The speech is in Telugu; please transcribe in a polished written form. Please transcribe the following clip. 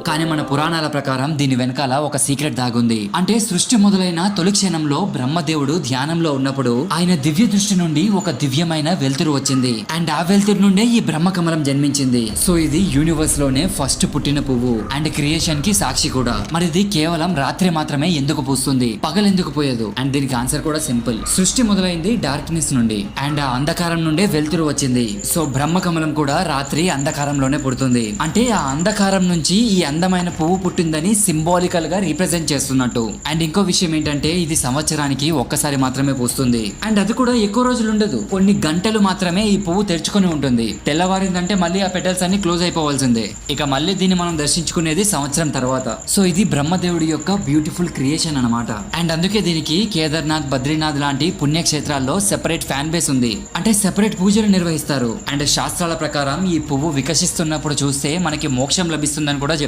కానీ మన పురాణాల ప్రకారం దీని వెనకాల ఒక సీక్రెట్ దాగుంది. అంటే సృష్టి మొదలైన తొలి క్షణంలో బ్రహ్మదేవుడు ధ్యానంలో ఉన్నప్పుడు ఆయన దివ్య దృష్టి నుండి ఒక దివ్యమైన వెలుతురు వచ్చింది. అండ్ ఆ వెలుతురు నుండే ఈ బ్రహ్మకమలం జన్మించింది. సో ఇది యూనివర్స్ లోనే ఫస్ట్ పుట్టిన పువ్వు అండ్ క్రియేషన్ కి సాక్షి కూడా. మరి ఇది కేవలం రాత్రి మాత్రమే ఎందుకు పూస్తుంది, పగలెందుకు పోయదు? అండ్ దీనికి ఆన్సర్ కూడా సింపుల్. సృష్టి మొదలైంది డార్క్నెస్ నుండి అండ్ ఆ అంధకారం నుండే వెలుతురు వచ్చింది. సో బ్రహ్మకమలం కూడా రాత్రి అంధకారంలోనే పుడుతుంది. అంటే ఆ అంధకారం నుంచి ఈ అందమైన పువ్వు పుట్టిందని సింబాలికల్ గా రీప్రజెంట్ చేస్తున్నట్టు. అండ్ ఇంకో విషయం ఏంటంటే ఇది సంవత్సరానికి ఒక్కసారి మాత్రమే పూస్తుంది. అండ్ అది కూడా ఎక్కువ రోజులు ఉండదు, కొన్ని గంటలు మాత్రమే ఈ పువ్వు తెరుచుకొని ఉంటుంది. తెల్లవారిందంటే మళ్ళీ ఆ పెటల్స్ అన్ని క్లోజ్ అయిపోవాల్సిందే. ఇక మళ్ళీ దీన్ని మనం దర్శించుకునేది సంవత్సరం తర్వాత. సో ఇది బ్రహ్మదేవుడి యొక్క బ్యూటిఫుల్ క్రియేషన్ అన్నమాట. అండ్ అందుకే దీనికి కేదార్నాథ్, బద్రీనాథ్ లాంటి పుణ్యక్షేత్రాల్లో సెపరేట్ ఫ్యాన్ బేస్ ఉంది. అంటే సెపరేట్ పూజలు నిర్వహిస్తారు. అండ్ శాస్త్రాల ప్రకారం ఈ పువ్వు వికసిస్తున్నప్పుడు చూస్తే మనకి మోక్షం లభిస్తుందని కూడా చెప్తారు.